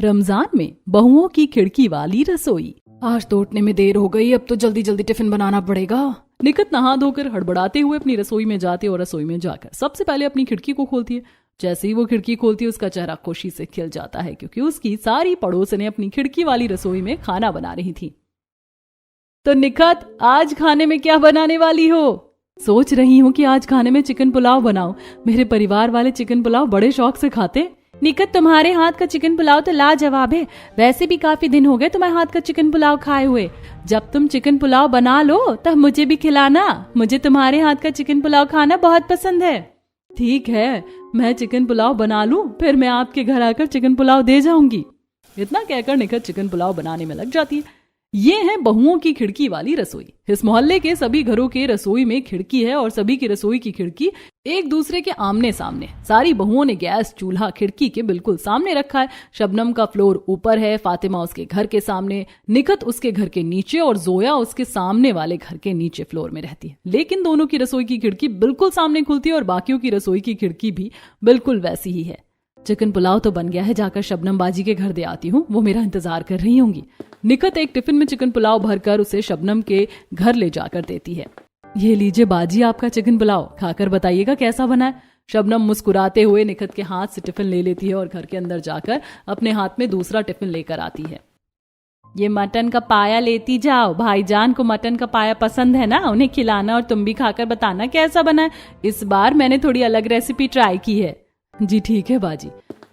रमजान में बहुओं की खिड़की वाली रसोई। आज तो उठने में देर हो गई, अब तो जल्दी जल्दी टिफिन बनाना पड़ेगा। निखत नहा धोकर हड़बड़ाते हुए अपनी रसोई में जाती और रसोई में जाकर सबसे पहले अपनी खिड़की को खोलती है। जैसे ही वो खिड़की खोलती है उसका चेहरा खुशी से खिल जाता है, क्योंकि उसकी सारी पड़ोसनें अपनी खिड़की वाली रसोई में खाना बना रही थी। तो निखत, आज खाने में क्या बनाने वाली हो? सोच रही हूँ कि आज खाने में चिकन पुलाव बनाओ। मेरे परिवार वाले चिकन पुलाव बड़े शौक से खाते। निखत, तुम्हारे हाथ का चिकन पुलाव तो लाजवाब है। वैसे भी काफी दिन हो गए तुम्हारे हाथ का चिकन पुलाव खाए हुए। जब तुम चिकन पुलाव बना लो तब मुझे भी खिलाना। मुझे तुम्हारे हाथ का चिकन पुलाव खाना बहुत पसंद है। ठीक है, मैं चिकन पुलाव बना लूं, फिर मैं आपके घर आकर चिकन पुलाव दे जाऊंगी। इतना कहकर निखत चिकन पुलाव बनाने में लग जाती है। ये है बहुओं की खिड़की वाली रसोई। इस मोहल्ले के सभी घरों के रसोई में खिड़की है और सभी की रसोई की खिड़की एक दूसरे के आमने सामने। सारी बहुओं ने गैस चूल्हा खिड़की के बिल्कुल सामने रखा है। शबनम का फ्लोर ऊपर है, फातिमा उसके घर के सामने, निखत उसके घर के नीचे और जोया उसके सामने वाले घर के नीचे फ्लोर में रहती है। लेकिन दोनों की रसोई की खिड़की बिल्कुल सामने खुलती है और बाकियों की रसोई की खिड़की भी बिल्कुल वैसी ही है। चिकन पुलाव तो बन गया है, जाकर शबनम बाजी के घर दे आती हूँ, वो मेरा इंतजार कर रही होंगी। निखत एक टिफिन में चिकन पुलाव भरकर उसे शबनम के घर ले जाकर देती है। ये लीजिए बाजी, आपका चिकन पुलाव, खाकर बताइएगा कैसा बना है। शबनम मुस्कुराते हुए निखत के हाथ से टिफिन ले लेती है और घर के अंदर जाकर अपने हाथ में दूसरा टिफिन लेकर आती है। ये मटन का पाया लेती जाओ। भाईजान को मटन का पाया पसंद है ना, उन्हें खिलाना और तुम भी खाकर बताना कैसा बना है। इस बार मैंने थोड़ी अलग रेसिपी ट्राई की है। जी ठीक है बाजी।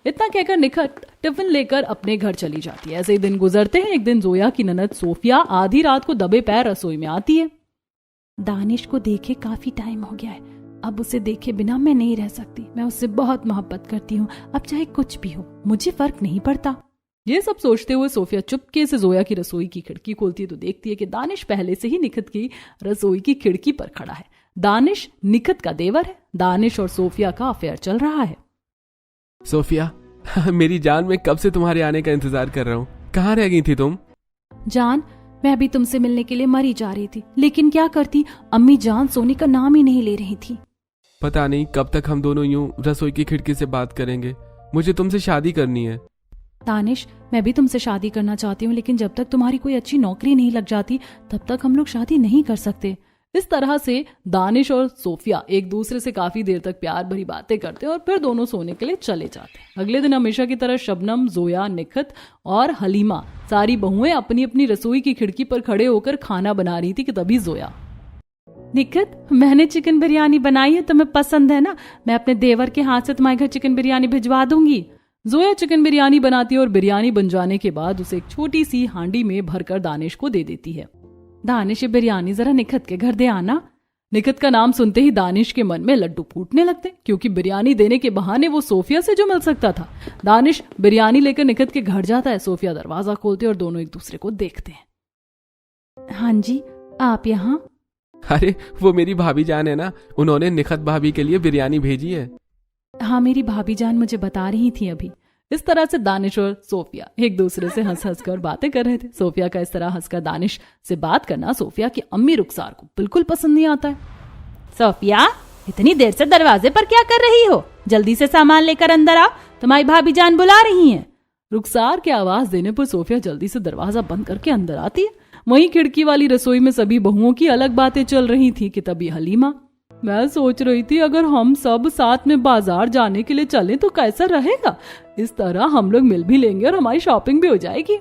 इतना कहकर निखत टिफिन लेकर अपने घर चली जाती है। ऐसे ही दिन गुजरते हैं। एक दिन जोया की ननद सोफिया आधी रात को दबे पैर रसोई में आती है। दानिश को देखे काफी टाइम हो गया है, अब उसे देखे बिना मैं नहीं रह सकती। मैं उससे बहुत मोहब्बत करती हूँ, अब चाहे कुछ भी हो मुझे फर्क नहीं पड़ता। ये सब सोचते हुए सोफिया चुपके से जोया की रसोई की खिड़की खोलती है तो देखती है कि दानिश पहले से ही निखत की रसोई की खिड़की पर खड़ा है। दानिश निखत का देवर है। दानिश और सोफिया का अफेयर चल रहा है। सोफिया, मेरी जान, मैं कब से तुम्हारे आने का इंतजार कर रहा हूँ। कहाँ रह गई थी तुम? जान, मैं अभी तुमसे मिलने के लिए मरी जा रही थी, लेकिन क्या करती, अम्मी जान सोने का नाम ही नहीं ले रही थी। पता नहीं कब तक हम दोनों यूं रसोई की खिड़की से बात करेंगे। मुझे तुमसे शादी करनी है। दानिश, मैं भी तुमसे शादी करना चाहती हूँ, लेकिन जब तक तुम्हारी कोई अच्छी नौकरी नहीं लग जाती तब तक हम लोग शादी नहीं कर सकते। इस तरह से दानिश और सोफिया एक दूसरे से काफी देर तक प्यार भरी बातें करते हैं और फिर दोनों सोने के लिए चले जाते हैं। अगले दिन हमेशा की तरह शबनम, जोया, निखत और हलीमा सारी बहुएं अपनी अपनी रसोई की खिड़की पर खड़े होकर खाना बना रही थी कि तभी जोया, निखत, मैंने चिकन बिरयानी बनाई है, तुम्हें पसंद है ना? मैं अपने देवर के हाथ से तुम्हारे घर चिकन बिरयानी भिजवा दूंगी। जोया चिकन बिरयानी बनाती है और बिरयानी बन जाने के बाद उसे एक छोटी सी हांडी में भरकर दानिश को दे देती है। दानिश, ये बिरयानी जरा निखत के घर दे आना। निखत का नाम सुनते ही दानिश के मन में लड्डू फूटने लगते, क्योंकि बिरयानी देने के बहाने वो सोफिया से जो मिल सकता था। दानिश बिरयानी लेकर निखत के घर जाता है। सोफिया दरवाजा खोलते और दोनों एक दूसरे को देखते हैं। हाँ जी, आप यहाँ? अरे वो मेरी भाभी जान है ना, उन्होंने निखत भाभी के लिए बिरयानी भेजी है। हाँ, मेरी भाभी जान मुझे बता रही थी अभी। इस तरह से दानिश और सोफिया एक दूसरे से हंस हंस कर बातें कर रहे थे। सोफिया का इस तरह हंसकर दानिश से बात करना सोफिया की अम्मी रुखसार को बिल्कुल पसंद नहीं आता है। सोफिया, इतनी देर से दरवाजे पर क्या कर रही हो? जल्दी से सामान लेकर अंदर आओ, तुम्हारी भाभी जान बुला रही हैं। रुखसार के आवाज देने पर सोफिया जल्दी से दरवाजा बंद करके अंदर आती है। वहीं खिड़की वाली रसोई में सभी बहुओं की अलग बातें चल रही थी कि तभी हलीमा, मैं सोच रही थी अगर हम सब साथ में बाजार जाने के लिए चलें तो कैसा रहेगा? इस तरह हम लोग मिल भी लेंगे और हमारी शॉपिंग भी हो जाएगी।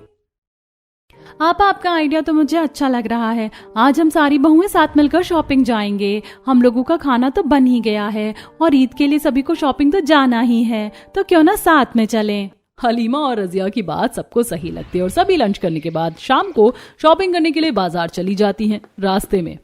आपका आइडिया तो मुझे अच्छा लग रहा है। आज हम सारी बहुएं साथ मिलकर शॉपिंग जाएंगे। हम लोगों का खाना तो बन ही गया है और ईद के लिए सभी को शॉपिंग तो जाना ही है, तो क्यों ना साथ में चलें। हलीमा और रजिया की बात सबको सही लगती है और सभी लंच करने के बाद शाम को शॉपिंग करने के लिए बाजार चली जाती हैं। रास्ते में,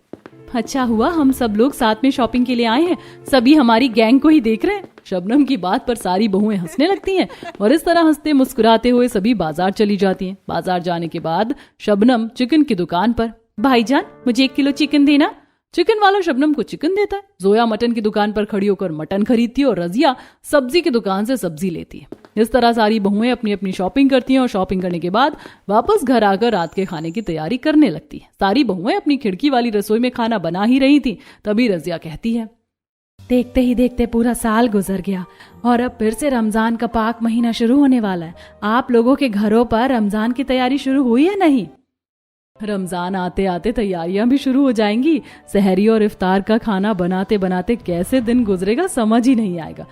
अच्छा हुआ हम सब लोग साथ में शॉपिंग के लिए आए हैं, सभी हमारी गैंग को ही देख रहे हैं। शबनम की बात पर सारी बहुएं हंसने लगती हैं और इस तरह हंसते मुस्कुराते हुए सभी बाजार चली जाती हैं। बाजार जाने के बाद शबनम चिकन की दुकान पर, भाईजान मुझे 1 किलो चिकन देना। चिकन वाला शबनम को चिकन देता है। जोया मटन की दुकान पर खड़ी होकर मटन खरीदती है और रजिया सब्जी की दुकान से सब्जी लेती है। इस तरह सारी बहुएं अपनी अपनी शॉपिंग करती हैं और शॉपिंग करने के बाद वापस घर आकर रात के खाने की तैयारी करने लगती है। सारी बहुएं अपनी खिड़की वाली रसोई में खाना बना ही रही थी, तभी रजिया कहती है, देखते ही देखते पूरा साल गुजर गया और अब फिर से रमजान का पाक महीना शुरू होने वाला है। आप लोगों के घरों पर रमजान की तैयारी शुरू हुई है नहीं? रमजान आते आते तैयारियां भी शुरू हो जाएंगी। सहरी और इफ्तार का खाना बनाते बनाते कैसे दिन गुजरेगा समझ ही नहीं आएगा।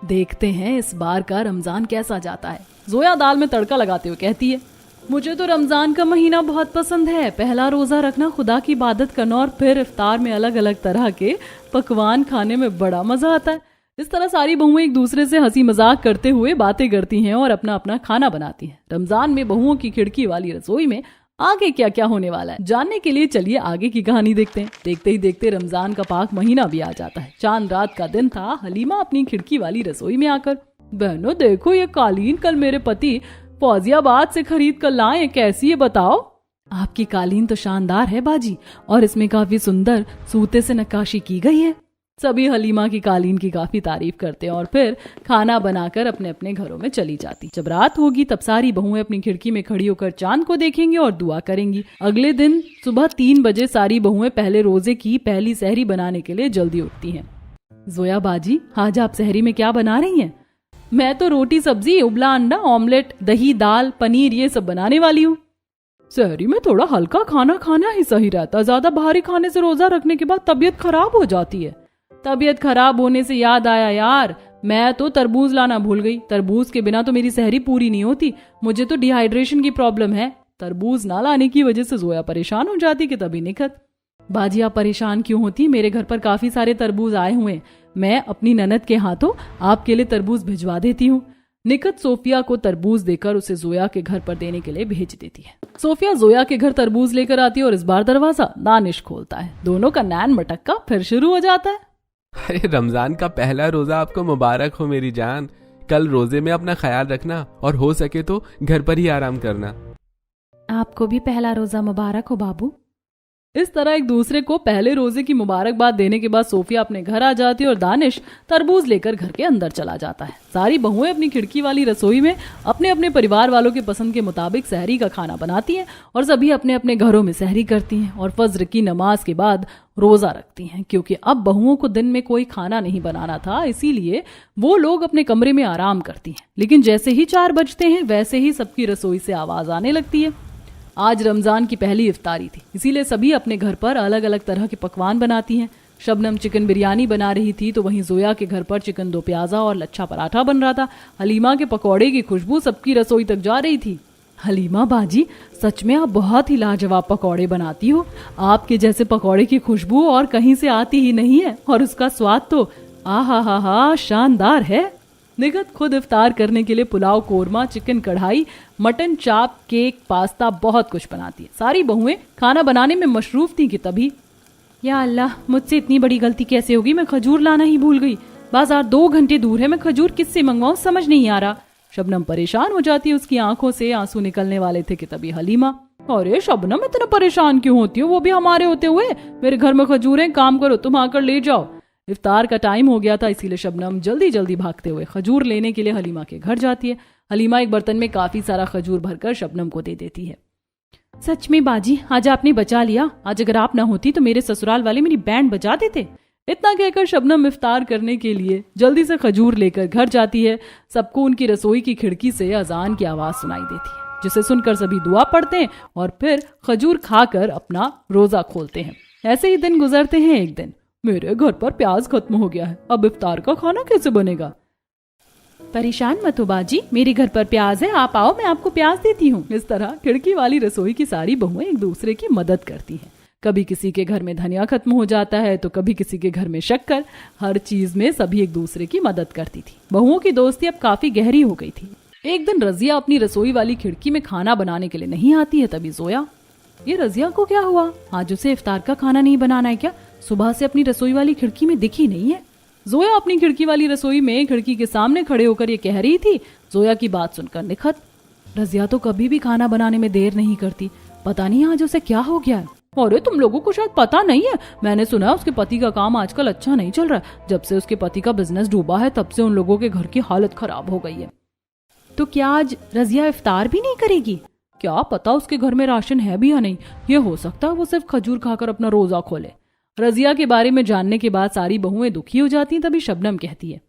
देखते हैं इस बार का रमजान कैसा जाता है। जोया दाल में तड़का लगाते हुए कहती है, मुझे तो रमजान का महीना बहुत पसंद है। पहला रोजा रखना, खुदा की इबादत करना और फिर इफ्तार में अलग अलग तरह के पकवान खाने में बड़ा मजा आता है। इस तरह सारी बहुएं एक दूसरे से हंसी मजाक करते हुए बातें करती हैं और अपना अपना खाना बनाती हैं। रमजान में बहुओं की खिड़की वाली रसोई में आगे क्या क्या होने वाला है जानने के लिए चलिए आगे की कहानी देखते हैं। देखते ही देखते रमजान का पाक महीना भी आ जाता है। चांद रात का दिन था। हलीमा अपनी खिड़की वाली रसोई में आकर, बहनों देखो ये कालीन कल मेरे पति फौजियाबाद से खरीद कर लाए, कैसी है बताओ? आपकी कालीन तो शानदार है बाजी, और इसमें काफी सुंदर सूते से नक्काशी की गई है। सभी हलीमा की कालीन की काफी तारीफ करते हैं और फिर खाना बनाकर अपने अपने घरों में चली जाती। जब रात होगी तब सारी बहुएं अपनी खिड़की में खड़ी होकर चांद को देखेंगी और दुआ करेंगी। अगले दिन सुबह 3 बजे सारी बहुएं पहले रोजे की पहली सहरी बनाने के लिए जल्दी उठती हैं। जोया बाजी, आज आप सहरी में क्या बना रही हैं? मैं तो रोटी सब्जी, उबला अंडा, ऑमलेट, दही, दाल, पनीर ये सब बनाने वाली हूँ। सहरी में थोड़ा हल्का खाना खाना ही सही रहता। ज्यादा भारी खाने से रोजा रखने के बाद तबीयत खराब हो जाती है। तबीयत खराब होने से याद आया यार, मैं तो तरबूज लाना भूल गई। तरबूज के बिना तो मेरी सहरी पूरी नहीं होती। मुझे तो डिहाइड्रेशन की प्रॉब्लम है। तरबूज ना लाने की वजह से जोया परेशान हो जाती कि तभी निखत, बाजी आप परेशान क्यों होती? मेरे घर पर काफी सारे तरबूज आए हुए हैं। मैं अपनी ननद के हाथों आपके लिए तरबूज भिजवा देती हूँ। निखत सोफिया को तरबूज देकर उसे जोया के घर पर देने के लिए भेज देती है। सोफिया जोया के घर तरबूज लेकर आती है और इस बार दरवाजा दानिश खोलता है। दोनों का नैन मटक्का फिर शुरू हो जाता है। अरे रमजान का पहला रोजा आपको मुबारक हो मेरी जान। कल रोजे में अपना ख्याल रखना और हो सके तो घर पर ही आराम करना। आपको भी पहला रोजा मुबारक हो बाबू। इस तरह एक दूसरे को पहले रोजे की मुबारकबाद देने के बाद सोफिया अपने घर आ जाती है और दानिश तरबूज लेकर घर के अंदर चला जाता है। सारी बहुएं अपनी खिड़की वाली रसोई में अपने अपने परिवार वालों के पसंद के मुताबिक सहरी का खाना बनाती हैं और सभी अपने अपने घरों में सहरी करती हैं और फज्र की नमाज के बाद रोजा रखती हैं। क्योंकि अब बहुओं को दिन में कोई खाना नहीं बनाना था, इसीलिए वो लोग अपने कमरे में आराम करती हैं। लेकिन जैसे ही 4 बजते हैं वैसे ही सबकी रसोई से आवाज आने लगती है। आज रमजान की पहली इफ्तारी थी, इसीलिए सभी अपने घर पर अलग अलग तरह के पकवान बनाती हैं। शबनम चिकन बिरयानी बना रही थी तो वहीं जोया के घर पर चिकन दो प्याजा और लच्छा पराठा बन रहा था। हलीमा के पकौड़े की खुशबू सबकी रसोई तक जा रही थी। हलीमा बाजी, सच में आप बहुत ही लाजवाब पकौड़े बनाती हो। आपके जैसे पकौड़े की खुशबू और कहीं से आती ही नहीं है और उसका स्वाद तो आहा शानदार है। निखत खुद इफ्तार करने के लिए पुलाव, कोरमा, चिकन कढ़ाई, मटन चाप, केक, पास्ता बहुत कुछ बनाती है। सारी बहुएं खाना बनाने में मशरूफ थी कि तभी, या अल्लाह, मुझसे इतनी बड़ी गलती कैसे होगी? मैं खजूर लाना ही भूल गई। बाजार 2 घंटे दूर है, मैं खजूर किससे मंगवाऊं समझ नहीं आ रहा। शबनम परेशान हो जाती है। उसकी आंखों से आंसू निकलने वाले थे कि तभी हलीमा, अरे शबनम इतना परेशान क्यों होती हो? वो भी हमारे होते हुए। मेरे घर में खजूर हैं, काम करो तुम आकर ले जाओ। इफ्तार का टाइम हो गया था, इसीलिए शबनम जल्दी जल्दी भागते हुए खजूर लेने के लिए हलीमा के घर जाती है। हलीमा एक बर्तन में काफी सारा खजूर भरकर शबनम को दे देती है। सच में बाजी, आज आपने बचा लिया। आज अगर आप ना होती तो मेरे ससुराल वाले मेरी बैंड बजा देते। इतना कहकर शबनम इफ्तार करने के लिए जल्दी से खजूर लेकर घर जाती है। सबको उनकी रसोई की खिड़की से अजान की आवाज सुनाई देती है, जिसे सुनकर सभी दुआ पढ़ते हैं और फिर खजूर खाकर अपना रोजा खोलते हैं। ऐसे ही दिन गुजरते हैं। एक दिन, मेरे घर पर प्याज खत्म हो गया है, अब इफ्तार का खाना कैसे बनेगा? परेशान मत हो बाजी, मेरे घर पर प्याज है, आप आओ मैं आपको प्याज देती हूँ। इस तरह खिड़की वाली रसोई की सारी बहुएं एक दूसरे की मदद करती हैं। कभी किसी के घर में धनिया खत्म हो जाता है तो कभी किसी के घर में शक्कर। हर चीज में सभी एक दूसरे की मदद करती थी। बहुओं की दोस्ती अब काफी गहरी हो गई थी। एक दिन रजिया अपनी रसोई वाली खिड़की में खाना बनाने के लिए नहीं आती है। तभी जोया, ये रजिया को क्या हुआ? आज उसे इफ्तार का खाना नहीं बनाना है क्या? सुबह से अपनी रसोई वाली खिड़की में दिखी नहीं है। जोया अपनी खिड़की वाली रसोई में खिड़की के सामने खड़े होकर ये कह रही थी। जोया की बात सुनकर निखत, रजिया तो कभी भी खाना बनाने में देर नहीं करती, पता नहीं आज उसे क्या हो गया है। अरे तुम लोगों को शायद पता नहीं है, मैंने सुना उसके पति का काम आजकल अच्छा नहीं चल रहा है। जब से उसके पति का बिजनेस डूबा है तब से उन लोगों के घर की हालत खराब हो गई है। तो क्या आज रजिया इफ्तार भी नहीं करेगी? क्या पता उसके घर में राशन है भी या नहीं। ये हो सकता है वो सिर्फ खजूर खाकर अपना रोजा खोले। रजिया के बारे में जानने के बाद सारी बहुएं दुखी हो जाती हैं। तभी शबनम कहती है,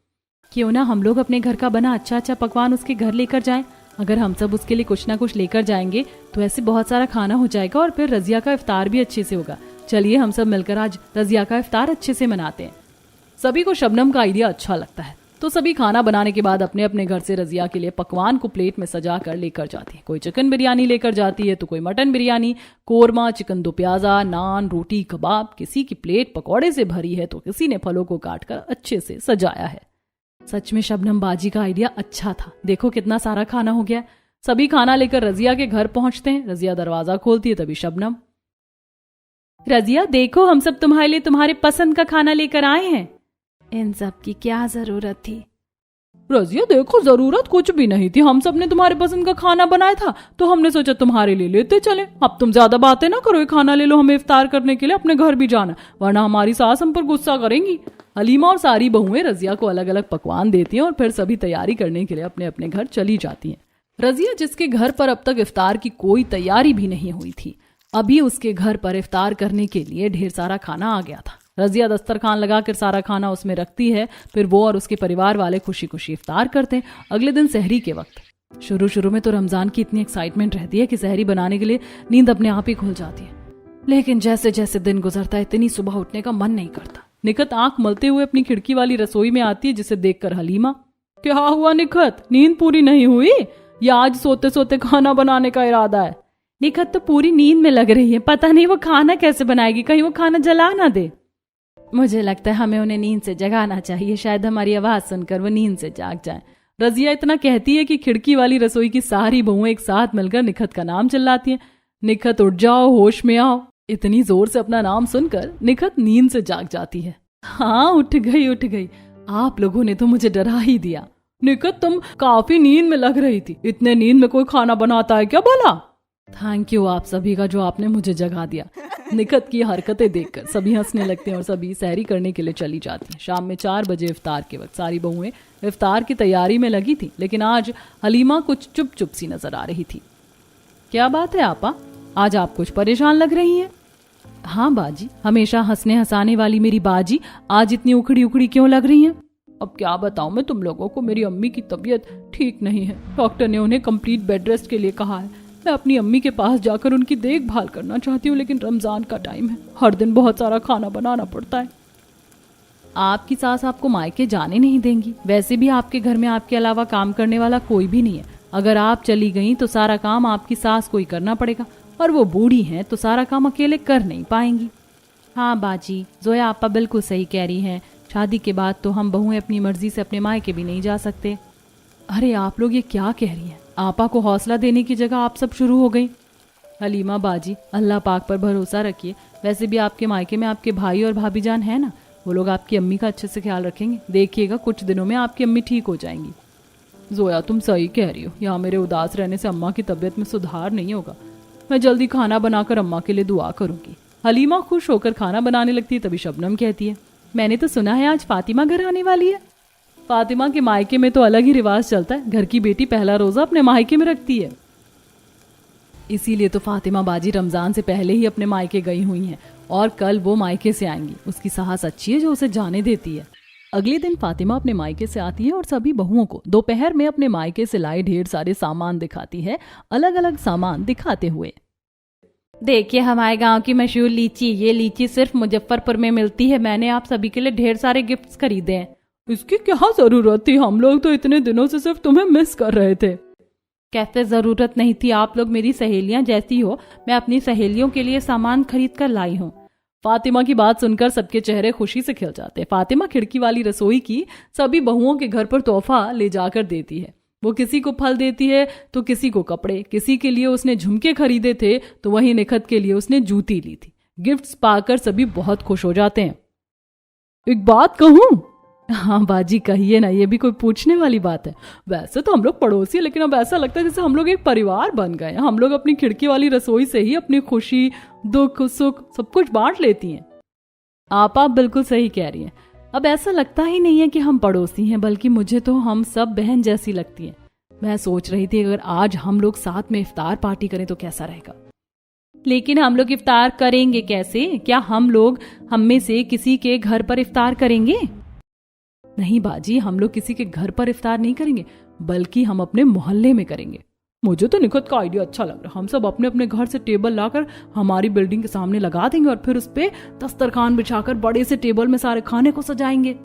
क्यों ना हम लोग अपने घर का बना अच्छा अच्छा पकवान उसके घर लेकर जाएं। अगर हम सब उसके लिए कुछ ना कुछ लेकर जाएंगे तो ऐसे बहुत सारा खाना हो जाएगा और फिर रजिया का इफ्तार भी अच्छे से होगा। चलिए हम सब मिलकर आज रजिया का इफ्तार अच्छे से मनाते हैं। सभी को शबनम का आइडिया अच्छा लगता है, तो सभी खाना बनाने के बाद अपने अपने घर से रजिया के लिए पकवान को प्लेट में सजा कर लेकर जाती है। कोई चिकन बिरयानी लेकर जाती है तो कोई मटन बिरयानी, कोरमा, चिकन दो प्याजा, नान, रोटी, कबाब। किसी की प्लेट पकौड़े से भरी है तो किसी ने फलों को काटकर अच्छे से सजाया है। सच में शबनम बाजी का आइडिया अच्छा था। देखो कितना सारा खाना हो गया। सभी खाना लेकर रजिया के घर पहुंचते हैं। रजिया दरवाजा खोलती है, तभी शबनम, रजिया देखो हम सब तुम्हारे लिए तुम्हारे पसंद का खाना लेकर आए हैं। इन सब की क्या जरूरत थी? रजिया देखो जरूरत कुछ भी नहीं थी, हम सब ने तुम्हारे पसंद का खाना बनाया था तो हमने सोचा तुम्हारे लिए लेते चले। अब तुम ज्यादा बातें ना करो, ये खाना ले लो, हमें इफ्तार करने के लिए अपने घर भी जाना, वरना हमारी सास हम पर गुस्सा करेंगी। हलीमा और सारी बहुएं रजिया को अलग अलग पकवान देती हैं और फिर सभी तैयारी करने के लिए अपने अपने घर चली जाती हैं। रजिया जिसके घर पर अब तक इफ्तार की कोई तैयारी भी नहीं हुई थी, अभी उसके घर पर इफ्तार करने के लिए ढेर सारा खाना आ गया था। रजिया दस्तरखान लगाकर सारा खाना उसमें रखती है। फिर वो और उसके परिवार वाले खुशी खुशी इफ्तार करते हैं। अगले दिन सहरी के वक्त, शुरू में तो रमजान की इतनी एक्साइटमेंट रहती है कि सहरी बनाने के लिए नींद अपने आप ही खुल जाती है, लेकिन जैसे जैसे दिन गुजरता है इतनी सुबह उठने का मन नहीं करता। निखत आंख मलते हुए अपनी खिड़की वाली रसोई में आती है, जिसे देखकर हलीमा, क्या हुआ निखत, नींद पूरी नहीं हुई या आज सोते सोते खाना बनाने का इरादा है? निखत तो पूरी नींद में लग रही है, पता नहीं वो खाना कैसे बनाएगी, कहीं वो खाना जला ना दे। मुझे लगता है हमें उन्हें नींद से जगाना चाहिए, शायद हमारी आवाज सुनकर वो नींद से जाग जाए। रजिया इतना कहती है कि खिड़की वाली रसोई की सारी बहुएं एक साथ मिलकर निखत का नाम चिल्लाती हैं, निखत उठ जाओ, होश में आओ। इतनी जोर से अपना नाम सुनकर निखत नींद से जाग जाती है। हाँ उठ गई, आप लोगों ने तो मुझे डरा ही दिया। निखत तुम काफी नींद में लग रही थी, इतने नींद में कोई खाना बनाता है क्या भला? थैंक यू आप सभी का जो आपने मुझे जगा दिया। निखत की हरकतें देखकर सभी हंसने लगते हैं और सभी सहरी करने के लिए चली जाती हैं। शाम में 4 बजे इफ्तार के वक्त सारी बहुएं इफ्तार की तैयारी में लगी थी, लेकिन आज हलीमा कुछ चुप चुप सी नजर आ रही थी। क्या बात है आपा, आज आप कुछ परेशान लग रही हैं? हाँ बाजी, हमेशा हंसने हंसाने वाली मेरी बाजी आज इतनी उखड़ी उखड़ी क्यों लग रही हैं? अब क्या बताऊं मैं तुम लोगों को, मेरी अम्मी की तबीयत ठीक नहीं है। डॉक्टर ने उन्हें कंप्लीट बेड रेस्ट के लिए कहा है। मैं अपनी अम्मी के पास जाकर उनकी देखभाल करना चाहती हूँ, लेकिन रमजान का टाइम है, हर दिन बहुत सारा खाना बनाना पड़ता है। आपकी सास आपको मायके जाने नहीं देंगी। वैसे भी आपके घर में आपके अलावा काम करने वाला कोई भी नहीं है। अगर आप चली गई तो सारा काम आपकी सास को ही करना पड़ेगा, और वो बूढ़ी हैं तो सारा काम अकेले कर नहीं पाएंगी। हाँ बाजी, जोया आपा बिल्कुल सही कह रही हैं। शादी के बाद तो हम बहुएं अपनी मर्जी से अपने मायके भी नहीं जा सकते। अरे आप लोग ये क्या कह रही हैं? आपा को हौसला देने की जगह आप सब शुरू हो गई। हलीमा बाजी, अल्लाह पाक पर भरोसा रखिए। वैसे भी आपके मायके में आपके भाई और भाभी जान है ना, वो लोग आपकी अम्मी का अच्छे से ख्याल रखेंगे। देखिएगा कुछ दिनों में आपकी अम्मी ठीक हो जाएंगी। जोया तुम सही कह रही हो, यहाँ मेरे उदास रहने से अम्मा की तबीयत में सुधार नहीं होगा। मैं जल्दी खाना बनाकर अम्मा के लिए दुआ करूंगी। हलीमा खुश होकर खाना बनाने लगती है। तभी शबनम कहती है, मैंने तो सुना है आज फातिमा घर आने वाली है। फातिमा के मायके में तो अलग ही रिवाज चलता है, घर की बेटी पहला रोजा अपने मायके में रखती है। इसीलिए तो फातिमा बाजी रमजान से पहले ही अपने मायके गई हुई हैं और कल वो मायके से आएंगी। उसकी साहस अच्छी है जो उसे जाने देती है। अगले दिन फातिमा अपने मायके से आती है और सभी बहुओं को दोपहर में अपने मायके से लाए ढेर सारे सामान दिखाती है, अलग अलग सामान दिखाते हुए। देखिए हमारे गांव की मशहूर लीची, ये लीची सिर्फ मुजफ्फरपुर में मिलती है। मैंने आप सभी के लिए ढेर सारे गिफ्ट्स खरीदे हैं। इसकी क्या जरूरत थी, हम लोग तो इतने दिनों से सिर्फ तुम्हें मिस कर रहे थे। कैसे जरूरत नहीं थी, आप लोग मेरी सहेलियां जैसी हो। मैं अपनी सहेलियों के लिए सामान खरीद कर लाई हूँ। फातिमा की बात सुनकर सबके चेहरे खुशी से खिल जाते हैं। फातिमा खिड़की वाली रसोई की सभी बहुओं के घर पर तोहफा ले जाकर देती है। वो किसी को फल देती है तो किसी को कपड़े, किसी के लिए उसने झुमके खरीदे थे तो वहीं निखत के लिए उसने जूती ली थी। गिफ्ट्स पाकर सभी बहुत खुश हो जाते हैं। एक बात कहूं? हाँ बाजी कहिए ना, ये भी कोई पूछने वाली बात है। वैसे तो हम लोग पड़ोसी, लेकिन अब ऐसा लगता है जैसे हम लोग एक परिवार बन गए। हम लोग अपनी खिड़की वाली रसोई से ही अपनी खुशी, दुख, सुख सब कुछ बांट लेती हैं। आप बिल्कुल सही कह रही हैं। अब ऐसा लगता ही नहीं है कि हम पड़ोसी हैं, बल्कि मुझे तो हम सब बहन जैसी लगती हैं। मैं सोच रही थी अगर आज हम लोग साथ में इफ्तार पार्टी करें तो कैसा रहेगा। लेकिन हम लोग इफ्तार करेंगे कैसे? क्या हम लोग हम में से किसी के घर पर इफ्तार करेंगे? नहीं बाजी, हम लोग किसी के घर पर इफ्तार नहीं करेंगे, बल्कि हम अपने मोहल्ले में करेंगे। मुझे तो निखत का आइडिया अच्छा लग रहा है। हम सब अपने अपने घर से टेबल लाकर हमारी बिल्डिंग के सामने लगा देंगे और फिर उस पे दस्तरखान बिछाकर बड़े से टेबल में सारे खाने को सजाएंगे।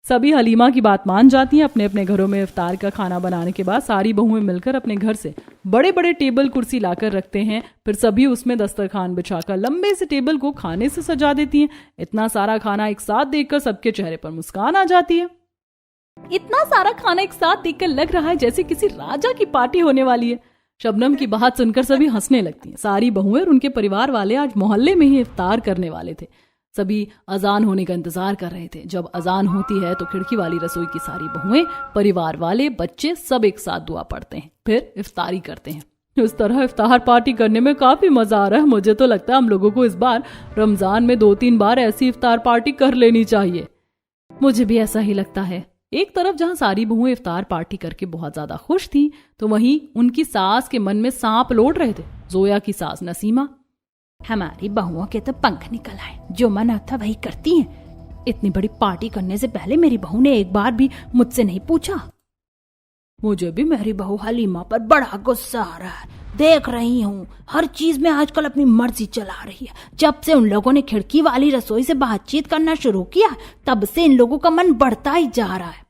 सभी हलीमा की बात मान जाती हैं। अपने अपने घरों में इफ्तार का खाना बनाने के बाद सारी बहुएं मिलकर अपने घर से बड़े बड़े टेबल कुर्सी लाकर रखते हैं। फिर सभी उसमें दस्तरखान बिछाकर लंबे से टेबल को खाने से सजा देती हैं। इतना सारा खाना एक साथ देखकर सबके चेहरे पर मुस्कान आ जाती है। इतना सारा खाना एक साथ देखकर लग रहा है जैसे किसी राजा की पार्टी होने वाली है। शबनम की बात सुनकर सभी हंसने लगती हैं। सारी बहुएं और उनके परिवार वाले आज मोहल्ले में ही इफ्तार करने वाले थे। सभी अजान होने का इंतजार कर रहे थे। जब अजान होती है तो खिड़की वाली रसोई की सारी बहुएं, परिवार वाले, बच्चे सब एक साथ दुआ पढ़ते हैं, फिर इफ्तारी करते हैं। इस तरह इफ्तार पार्टी करने में काफी मजा आ रहा है। मुझे तो लगता है हम लोगों को इस बार रमजान में 2-3 बार ऐसी इफ्तार पार्टी कर लेनी चाहिए। मुझे भी ऐसा ही लगता है। एक तरफ जहां सारी बहुएं इफ्तार पार्टी करके बहुत ज्यादा खुश थीं, तो वहीं उनकी सास के मन में सांप लौट रहे थे। जोया की सास नसीमा, हमारी बहुओं के तो पंख निकल आए, जो मन आता वही करती हैं। इतनी बड़ी पार्टी करने से पहले मेरी बहू ने एक बार भी मुझसे नहीं पूछा। मुझे भी मेरी बहू हलीमा पर बड़ा गुस्सा आ रहा है। देख रही हूँ हर चीज में आजकल अपनी मर्जी चला रही है। जब से उन लोगों ने खिड़की वाली रसोई से बातचीत करना शुरू किया, तब से इन लोगों का मन बढ़ता ही जा रहा है।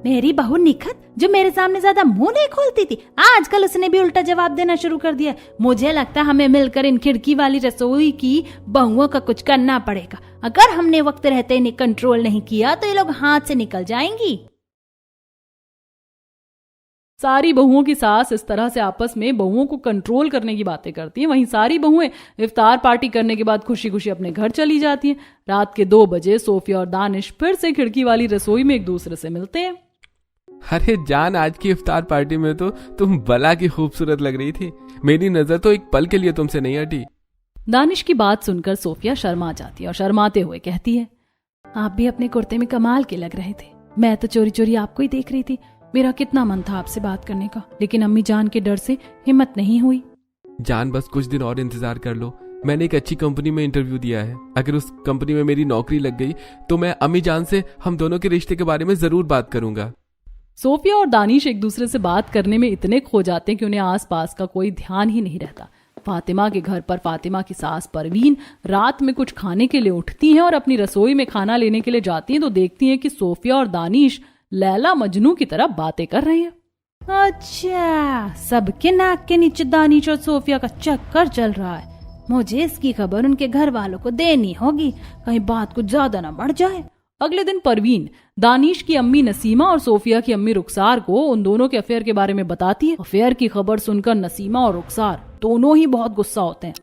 मेरी बहू निखत, जो मेरे सामने ज्यादा मुंह नहीं खोलती थी, आजकल उसने भी उल्टा जवाब देना शुरू कर दिया। मुझे लगता है हमें मिलकर इन खिड़की वाली रसोई की बहुओं का कुछ करना पड़ेगा। अगर हमने वक्त रहते इन्हें कंट्रोल नहीं किया तो ये लोग हाथ से निकल जाएंगी। सारी बहुओं की सास इस तरह से आपस में बहुओं को कंट्रोल करने की बातें करती हैं। वहीं सारी बहुएं इफ्तार पार्टी करने के बाद खुशी खुशी अपने घर चली जाती हैं। रात के 2 बजे सोफिया और दानिश फिर से खिड़की वाली रसोई में एक दूसरे से मिलते हैं। अरे जान, आज की इफ्तार पार्टी में तो तुम बला की खूबसूरत लग रही थी। मेरी नजर तो एक पल के लिए तुमसे नहीं हटी। दानिश की बात सुनकर सोफिया शर्मा जाती है और शर्माते हुए कहती है, आप भी अपने कुर्ते में कमाल के लग रहे थे। मैं तो चोरी चोरी आपको ही देख रही थी। मेरा कितना मन था आपसे बात करने का, लेकिन अम्मी जान के डर से हिम्मत नहीं हुई। जान, बस कुछ दिन और इंतजार कर लो। मैंने एक अच्छी कंपनी में इंटरव्यू दिया है। अगर उस कंपनी में मेरी नौकरी लग गई तो मैं अम्मी जान से हम दोनों के रिश्ते के बारे में जरूर बात करूंगा। सोफिया और दानिश एक दूसरे से बात करने में इतने खो जाते हैं कि उन्हें आसपास का कोई ध्यान ही नहीं रहता। फातिमा के घर पर फातिमा की सास परवीन रात में कुछ खाने के लिए उठती हैं और अपनी रसोई में खाना लेने के लिए जाती हैं तो देखती हैं कि सोफिया और दानिश लैला मजनू की तरह बातें कर रहे हैं। अच्छा, सबके नाक के नीचे दानिश और सोफिया का चक्कर चल रहा है। मुझे इसकी खबर उनके घर वालों को देनी होगी, कहीं बात कुछ ज्यादा ना बढ़ जाए। अगले दिन परवीन दानिश की अम्मी नसीमा और सोफिया की अम्मी रुखसार को उन दोनों के अफेयर के बारे में बताती है। अफेयर की खबर सुनकर नसीमा और रुखसार दोनों ही बहुत गुस्सा होते हैं।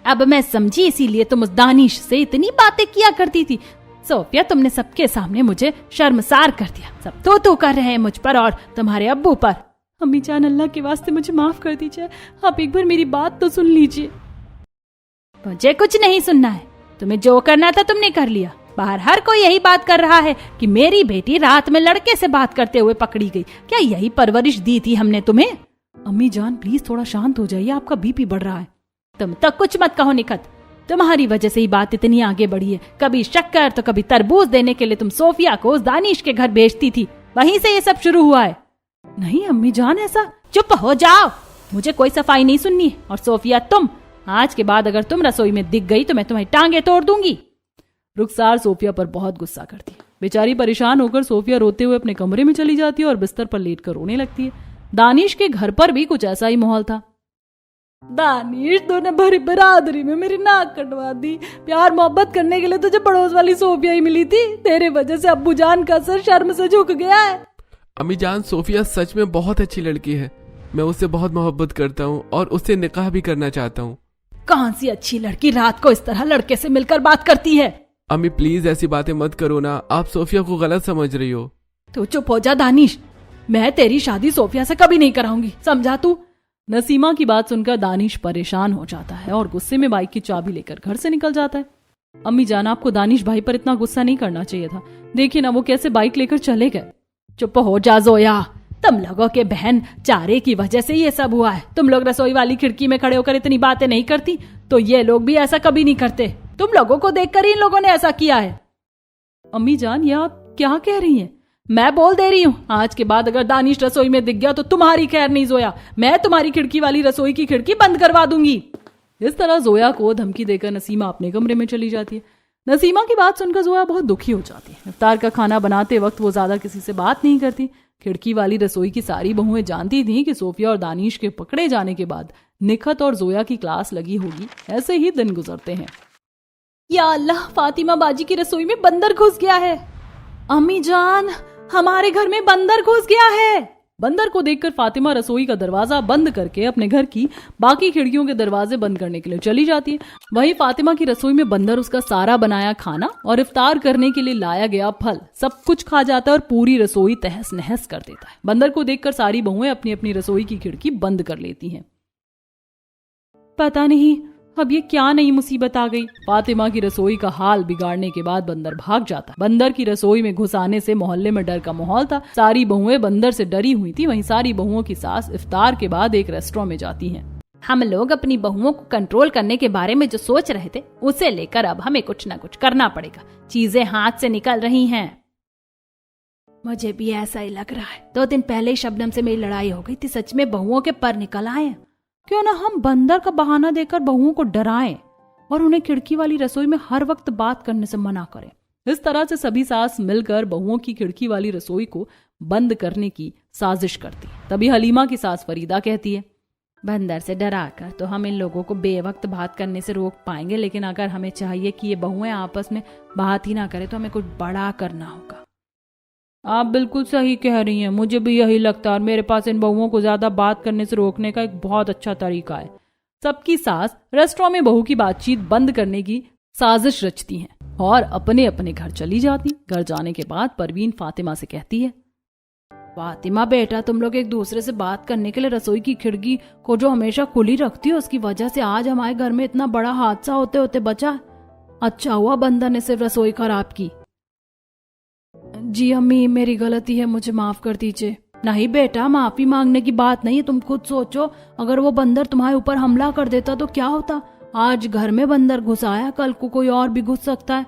अब मैं समझी, इसीलिए तुम उस दानिश से इतनी बातें किया करती थी। सोफिया, तुमने सबके सामने मुझे शर्मसार कर दिया। सब तो कर रहे हैं मुझ पर और तुम्हारे अब्बू पर। अम्मी जान, अल्लाह के वास्ते मुझे माफ कर दीजिए। आप एक बार मेरी बात तो सुन लीजिए। मुझे कुछ नहीं सुनना है। तुम्हें जो करना था तुमने कर लिया। बाहर हर कोई यही बात कर रहा है कि मेरी बेटी रात में लड़के से बात करते हुए पकड़ी गई। क्या यही परवरिश दी थी हमने तुम्हें? अम्मी जान, प्लीज थोड़ा शांत हो जाइए, आपका बीपी बढ़ रहा है। तुम तो कुछ मत कहो निखत, तुम्हारी वजह से ही बात इतनी आगे बढ़ी है। कभी शक्कर तो कभी तरबूज देने के लिए तुम सोफिया को उस दानिश के घर भेजती थी, वहीं से ये सब शुरू हुआ है। नहीं अम्मी जान, ऐसा। चुप हो जाओ, मुझे कोई सफाई नहीं सुननी। और सोफिया, तुम आज के बाद अगर तुम रसोई में दिख गई तो मैं तुम्हारी टांगे तोड़ दूंगी। रुखसार सोफिया पर बहुत गुस्सा करती है। बेचारी परेशान होकर सोफिया रोते हुए अपने कमरे में चली जाती है और बिस्तर पर लेटकर रोने लगती है। दानिश के घर पर भी कुछ ऐसा ही माहौल था। दानिश, तूने भरी बरादरी में मेरी नाक कटवा दी। प्यार मोहब्बत करने के लिए तुझे पड़ोस वाली सोफिया ही मिली थी। तेरे वजह से अब्बू जान का सर शर्म से झुक गया है। अम्मी जान, सोफिया सच में बहुत अच्छी लड़की है। मैं उससे बहुत मोहब्बत करता हूँ और उससे निकाह भी करना चाहता हूँ। कौन सी अच्छी लड़की रात को इस तरह लड़के से मिलकर बात करती है? अम्मी प्लीज ऐसी बातें मत करो ना, आप सोफिया को गलत समझ रही हो। तू चुप हो जा दानिश, मैं तेरी शादी सोफिया से कभी नहीं कराऊंगी, समझा तू? नसीमा की बात सुनकर दानिश परेशान हो जाता है और गुस्से में बाइक की चाबी लेकर घर से निकल जाता है। अम्मी जान, आपको दानिश भाई पर इतना गुस्सा नहीं करना चाहिए था। देखिए ना वो कैसे बाइक लेकर चले गए। चुप हो जा जोया, तुम लोगों के बहन चारे की वजह से ये सब हुआ है। तुम लोग रसोई वाली खिड़की में खड़े होकर इतनी बातें नहीं करती तो ये लोग भी ऐसा कभी नहीं करते। तुम लोगों को देखकर ही इन लोगों ने ऐसा किया है। अम्मी जान, ये आप क्या कह रही हैं? मैं बोल दे रही हूँ, आज के बाद अगर दानिश रसोई में दिख गया तो तुम्हारी खैर नहीं जोया। मैं तुम्हारी खिड़की वाली रसोई की खिड़की बंद करवा दूंगी। इस तरह जोया को धमकी देकर नसीमा अपने कमरे में चली जाती है। नसीमा की बात सुनकर जोया बहुत दुखी हो जाती है। इफ्तार का खाना बनाते वक्त वो ज्यादा किसी से बात नहीं करती। खिड़की वाली रसोई की सारी बहुएं जानती थीं कि सोफिया और दानिश के पकड़े जाने के बाद निखत और जोया की क्लास लगी होगी। ऐसे ही दिन गुजरते हैं। या अल्लाह, फातिमा बाजी की रसोई में बंदर घुस गया है। अम्मी जान, हमारे घर में बंदर घुस गया है। बंदर को देखकर फातिमा रसोई का दरवाजा बंद करके अपने घर की बाकी खिड़कियों के दरवाजे बंद करने के लिए चली जाती है। वहीं फातिमा की रसोई में बंदर उसका सारा बनाया खाना और इफ्तार करने के लिए लाया गया फल सब कुछ खा जाता है और पूरी रसोई तहस नहस कर देता है। बंदर को देखकर सारी बहुएं अपनी अपनी रसोई की खिड़की बंद कर लेती हैं। पता नहीं अब ये क्या नई मुसीबत आ गई। फातिमा की रसोई का हाल बिगाड़ने के बाद बंदर भाग जाता। बंदर की रसोई में घुस आने से मोहल्ले में डर का माहौल था। सारी बहुएं बंदर से डरी हुई थी। वहीं सारी बहुओं की सास इफ्तार के बाद एक रेस्टोरेंट में जाती हैं। हम लोग अपनी बहुओं को कंट्रोल करने के बारे में जो सोच रहे थे उसे लेकर अब हमें कुछ न कुछ करना पड़ेगा। चीजें हाथ से निकल रही हैं। मुझे भी ऐसा ही लग रहा है। 2 दिन पहले ही शबनम से मेरी लड़ाई हो गई थी। सच में बहुओं के पर निकल आए। क्यों ना हम बंदर का बहाना देकर बहुओं को डराएं और उन्हें खिड़की वाली रसोई में हर वक्त बात करने से मना करें। इस तरह से सभी सास मिलकर बहुओं की खिड़की वाली रसोई को बंद करने की साजिश करती। तभी हलीमा की सास फरीदा कहती है, बंदर से डराकर तो हम इन लोगों को बेवक्त बात करने से रोक पाएंगे, लेकिन अगर हमें चाहिए कि ये बहुएं आपस में बात ही ना करें तो हमें कुछ बड़ा करना होगा। आप बिल्कुल सही कह रही हैं, मुझे भी यही लगता है और मेरे पास इन बहुओं को ज्यादा बात करने से रोकने का एक बहुत अच्छा तरीका है। सबकी सास रेस्टोरेंट में बहू की बातचीत बंद करने की साजिश रचती हैं और अपने अपने घर चली जाती। घर जाने के बाद परवीन फातिमा से कहती है, फातिमा बेटा, तुम लोग एक दूसरे से बात करने के लिए रसोई की खिड़की को जो हमेशा खुली रखती हो, उसकी वजह से आज हमारे घर में इतना बड़ा हादसा होते होते बचा। अच्छा हुआ बंदर ने सिर्फ रसोई खराब की। जी अम्मी, मेरी गलती है, मुझे माफ कर दीजिए। नहीं बेटा, माफी मांगने की बात नहीं है। तुम खुद सोचो, अगर वो बंदर तुम्हारे ऊपर हमला कर देता तो क्या होता। आज घर में बंदर घुस आया, कल को कोई और भी घुस सकता है।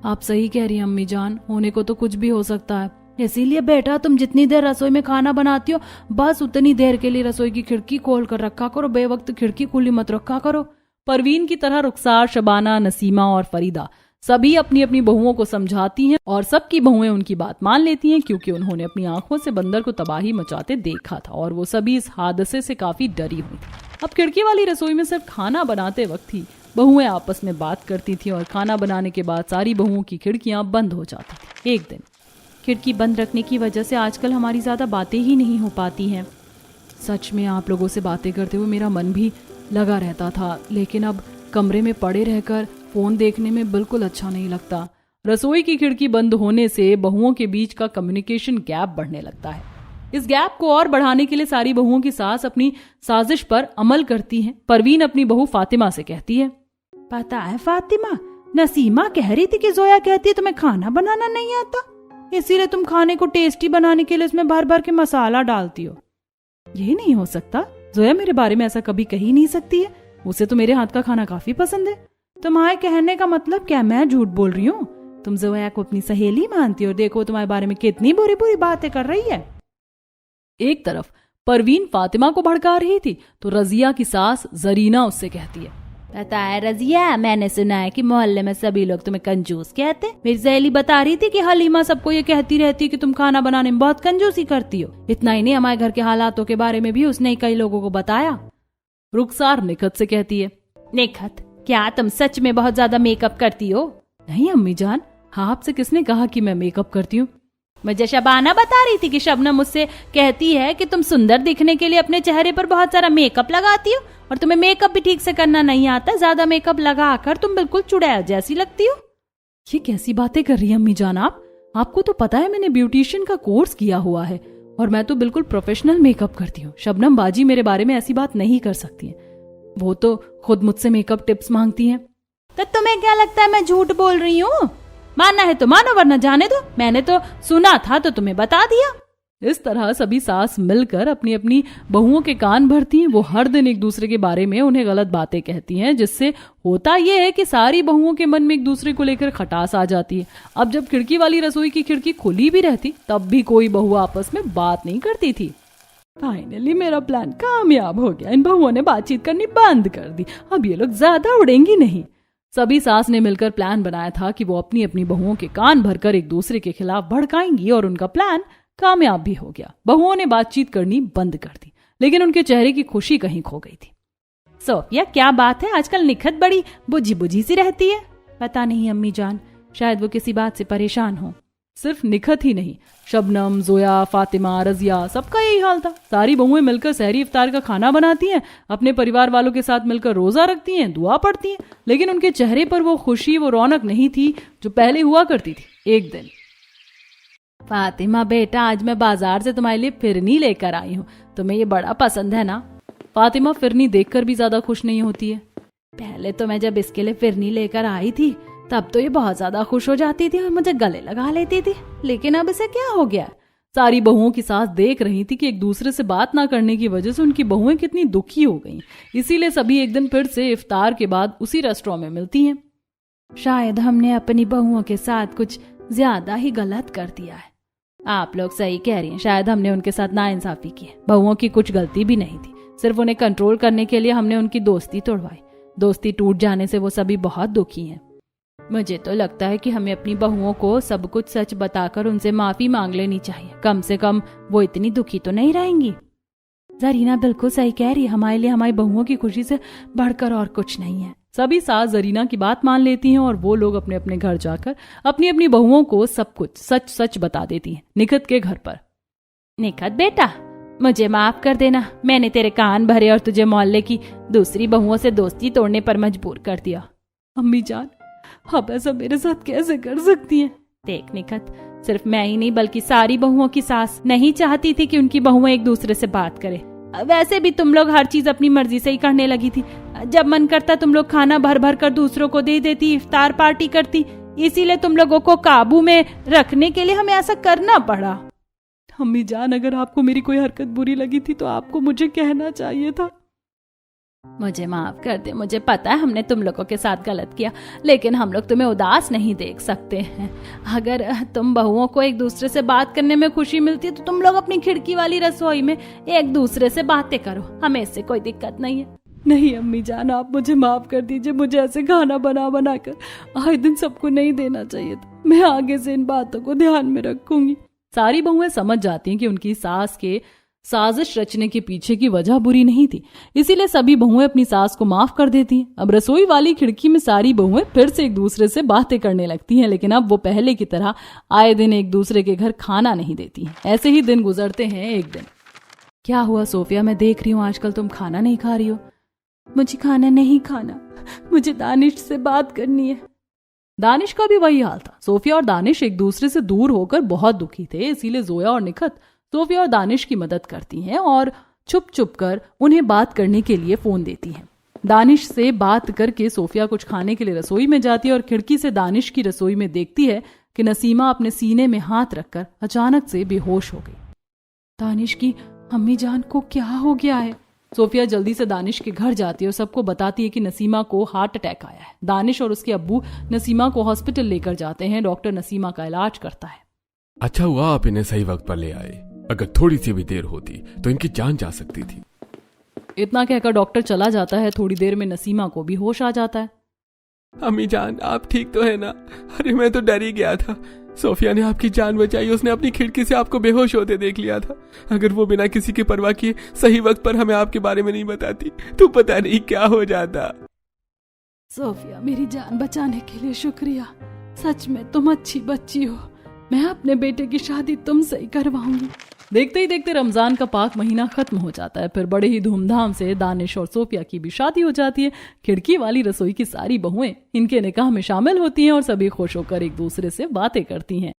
आप सही कह रही हैं अम्मी जान, होने को तो कुछ भी हो सकता है। इसीलिए बेटा, तुम जितनी देर रसोई में खाना बनाती हो बस उतनी देर के लिए रसोई की खिड़की खोल कर रखा करो, बेवक्त खिड़की खुली मत रखा करो। परवीन की तरह रुखसार, शबाना, नसीमा और फरीदा सभी अपनी अपनी बहुओं को समझाती हैं और सबकी बहुएं उनकी बात मान लेती हैं, क्योंकि उन्होंने अपनी आंखों से बंदर को तबाही मचाते देखा था और वो सभी इस हादसे से काफी डरी हुई थी। अब खिड़की वाली रसोई में सिर्फ खाना बनाते वक्त ही बहुएं आपस में बात करती थी और खाना बनाने के बाद सारी बहुओं की खिड़कियां बंद हो जाती थी। एक दिन खिड़की बंद रखने की वजह से आजकल हमारी ज्यादा बातें ही नहीं हो पाती हैं। सच में आप लोगों से बातें करते हुए मेरा मन भी लगा रहता था, लेकिन अब कमरे में पड़े रहकर फोन देखने में बिल्कुल अच्छा नहीं लगता। रसोई की खिड़की बंद होने से बहुओं के बीच का कम्युनिकेशन गैप बढ़ने लगता है। इस गैप को और बढ़ाने के लिए सारी बहुओं की सास अपनी साजिश पर अमल करती हैं। परवीन अपनी बहू फातिमा से कहती है, पता है फातिमा, नसीमा कह रही थी कि जोया कहती है तुम्हें खाना बनाना नहीं आता, इसीलिए तुम खाने को टेस्टी बनाने के लिए उसमें भर भर के मसाला डालती हो। ये नहीं हो सकता, जोया मेरे बारे में ऐसा कभी कह ही नहीं सकती है। उसे तो मेरे हाथ का खाना काफी पसंद है। तुम्हारे कहने का मतलब क्या मैं झूठ बोल रही हूँ? तुम जोया को अपनी सहेली मानती हो और देखो तुम्हारे बारे में कितनी बुरी बुरी बातें कर रही है। एक तरफ परवीन फातिमा को भड़का रही थी तो रजिया की सास जरीना उससे कहती है, पता है रजिया, मैंने सुना है कि मोहल्ले में सभी लोग तुम्हें कंजूस कहते। मेरी सहेली बता रही थी कि हलीमा सबको ये कहती रहती है कि तुम खाना बनाने में बहुत कंजूसी करती हो। इतना ही नहीं, हमारे घर के हालातों के बारे में भी उसने कई लोगों को बताया। रुखसार निखत से कहती है, निखत, क्या तुम सच में बहुत ज्यादा मेकअप करती हो? नहीं अम्मी जान, हाँ, आपसे किसने कहा कि मैं मेकअप करती हूँ? मुझे शबाना बता रही थी कि शबनम मुझसे कहती है कि तुम सुंदर दिखने के लिए अपने चेहरे पर बहुत सारा मेकअप लगाती हो और तुम्हें मेकअप भी ठीक से करना नहीं आता। ज्यादा मेकअप लगाकर तुम बिल्कुल चुड़ैल जैसी लगती हो। ये कैसी बातें कर रही है अम्मी जान आप? आपको तो पता है मैंने ब्यूटिशियन का कोर्स किया हुआ है और मैं तो बिल्कुल प्रोफेशनल मेकअप करती हूँ। शबनम बाजी मेरे बारे में ऐसी बात नहीं कर सकती है, वो तो खुद मुझसे मेकअप टिप्स मांगती हैं। तो तुम्हें क्या लगता है मैं झूठ बोल रही हूँ? मानना है तो मानो, वरना जाने दो। मैंने तो सुना था तो तुम्हें बता दिया। इस तरह सभी सास मिलकर अपनी अपनी बहुओं के कान भरती हैं। वो हर दिन एक दूसरे के बारे में उन्हें गलत बातें कहती हैं, जिससे होता यह है कि सारी बहुओं के मन में एक दूसरे को लेकर खटास आ जाती है। अब जब खिड़की वाली रसोई की खिड़की खुली भी रहती तब भी कोई बहू आपस में बात नहीं करती थी। फाइनली मेरा प्लान कामयाब हो गया। इन बहुओं ने बातचीत करनी बंद कर दी, अब ये लोग ज्यादा उड़ेंगी नहीं। सभी सास ने मिलकर प्लान बनाया था कि वो अपनी अपनी बहुओं के कान भरकर एक दूसरे के खिलाफ भड़काएंगी, और उनका प्लान कामयाब भी हो गया। बहुओं ने बातचीत करनी बंद कर दी, लेकिन उनके चेहरे की खुशी कहीं खो गई थी। सोफिया, क्या बात है, आजकल निखत बड़ी बुझी बुझी सी रहती है। पता नहीं अम्मी जान, शायद वो किसी बात से परेशान हो। सिर्फ निखत ही नहीं, शबनम, जोया, फातिमा, रजिया, सबका यही हाल था। सारी बहुएं मिलकर सहरी इफ्तार का खाना बनाती हैं, अपने परिवार वालों के साथ मिलकर रोजा रखती हैं, दुआ पढ़ती हैं, लेकिन उनके चेहरे पर वो खुशी, वो रौनक नहीं थी जो पहले हुआ करती थी। एक दिन, फातिमा बेटा, आज मैं बाजार से तुम्हारे लिए फिरनी लेकर आई हूँ, तुम्हें ये बड़ा पसंद है ना? फातिमा फिरनी देखकर भी ज्यादा खुश नहीं होती है। पहले तो मैं जब इसके लिए फिरनी लेकर आई थी तब तो ये बहुत ज्यादा खुश हो जाती थी और मुझे गले लगा लेती थी, लेकिन अब इसे क्या हो गया? सारी बहुओं की सास देख रही थी कि एक दूसरे से बात ना करने की वजह से उनकी बहुएं कितनी दुखी हो गईं। इसीलिए सभी एक दिन फिर से इफ्तार के बाद उसी रेस्टोरेंट में मिलती हैं। शायद हमने अपनी बहुओं के साथ कुछ ज्यादा ही गलत कर दिया है। आप लोग सही कह रही हैं, शायद हमने उनके साथ नाइंसाफी की है। बहुओं की कुछ गलती भी नहीं थी, सिर्फ उन्हें कंट्रोल करने के लिए हमने उनकी दोस्ती तोड़वाई। दोस्ती टूट जाने से वो सभी बहुत दुखी हैं। मुझे तो लगता है कि हमें अपनी बहुओं को सब कुछ सच बताकर उनसे माफी मांग लेनी चाहिए। कम से कम वो इतनी दुखी तो नहीं रहेंगी। जरीना बिल्कुल सही कह रही है, हमारे लिए हमारी बहुओं की खुशी से बढ़कर और कुछ नहीं है। सभी सास जरीना की बात मान लेती हैं और वो लोग अपने अपने घर जाकर अपनी अपनी बहुओं को सब कुछ सच सच बता देती हैं। निखत के घर पर, निखत बेटा, मुझे माफ कर देना, मैंने तेरे कान भरे और तुझे मोहल्ले की दूसरी बहुओं से दोस्ती तोड़ने पर मजबूर कर दिया। अम्मी जान, आप ऐसा मेरे साथ कैसे कर सकती हैं? देख निखत, सिर्फ मैं ही नहीं बल्कि सारी बहुओं की सास नहीं चाहती थी कि उनकी बहुएं एक दूसरे से बात करें। वैसे भी तुम लोग हर चीज अपनी मर्जी से ही करने लगी थी। जब मन करता तुम लोग खाना भर भर कर दूसरों को दे देती, इफ्तार पार्टी करती। इसीलिए तुम लोगों को काबू में रखने के लिए हमें ऐसा करना पड़ा। अम्मी जान, अगर आपको मेरी कोई हरकत बुरी लगी थी तो आपको मुझे कहना चाहिए था। मुझे माफ कर दे, मुझे पता है हमने तुम लोगों के साथ गलत किया, लेकिन हम लोग तुम्हें उदास नहीं देख सकते हैं। अगर तुम बहुओं को एक दूसरे से बात करने में खुशी मिलती है तो तुम लोग अपनी खिड़की वाली रसोई में एक दूसरे से बातें करो, हमें इससे कोई दिक्कत नहीं है। नहीं अम्मी जान, आप मुझे माफ कर दीजिए। मुझे ऐसे खाना बना बना कर आए दिन सबको नहीं देना चाहिए था। मैं आगे से इन बातों को ध्यान में रखूंगी। सारी बहुएं समझ जाती हैं कि उनकी सास के साजिश रचने के पीछे की वजह बुरी नहीं थी, इसीलिए सभी बहुएं अपनी सास को माफ कर देती हैं। अब रसोई वाली खिड़की में सारी बहुएं फिर से एक दूसरे से बातें करने लगती हैं, लेकिन अब वो पहले की तरह आए दिन एक दूसरे के घर खाना नहीं देती हैं। ऐसे ही दिन गुजरते हैं। एक दिन, क्या हुआ सोफिया, मैं देख रही हूँ आजकल तुम खाना नहीं खा रही हो। मुझे खाना नहीं खाना, मुझे दानिश से बात करनी है। दानिश का भी वही हाल था। सोफिया और दानिश एक दूसरे से दूर होकर बहुत दुखी थे, इसीलिए जोया और निखत सोफिया और दानिश की मदद करती हैं और छुप छुप कर उन्हें बात करने के लिए फोन देती हैं। दानिश से बात करके सोफिया कुछ खाने के लिए रसोई में जाती है और खिड़की से दानिश की रसोई में देखती है कि नसीमा अपने सीने में हाथ रखकर अचानक से बेहोश हो गई। दानिश की अम्मी जान को क्या हो गया है? सोफिया जल्दी से दानिश के घर जाती है और सबको बताती है कि नसीमा को हार्ट अटैक आया है। दानिश और उसके अब्बू नसीमा को हॉस्पिटल लेकर जाते हैं। डॉक्टर नसीमा का इलाज करता है। अच्छा हुआ आप इन्हें सही वक्त पर ले आए, अगर थोड़ी सी भी देर होती तो इनकी जान जा सकती थी। इतना कहकर डॉक्टर चला जाता है। थोड़ी देर में नसीमा को भी होश आ जाता है। अम्मी जान, आप ठीक तो है ना? अरे मैं तो डर ही गया था। सोफिया ने आपकी जान बचाई, उसने अपनी खिड़की से आपको बेहोश होते देख लिया था। अगर वो बिना किसी की परवाह किए सही वक्त पर हमें आपके बारे में नहीं बताती तो पता नहीं क्या हो जाता। सोफिया, मेरी जान बचाने के लिए शुक्रिया। सच में तुम अच्छी बच्ची हो। मैं अपने बेटे की शादी तुमसे ही करवाऊंगी। देखते ही देखते रमजान का पाक महीना खत्म हो जाता है। फिर बड़े ही धूमधाम से दानिश और सोफिया की भी शादी हो जाती है। खिड़की वाली रसोई की सारी बहुएं इनके निकाह में शामिल होती हैं और सभी खुश होकर एक दूसरे से बातें करती हैं।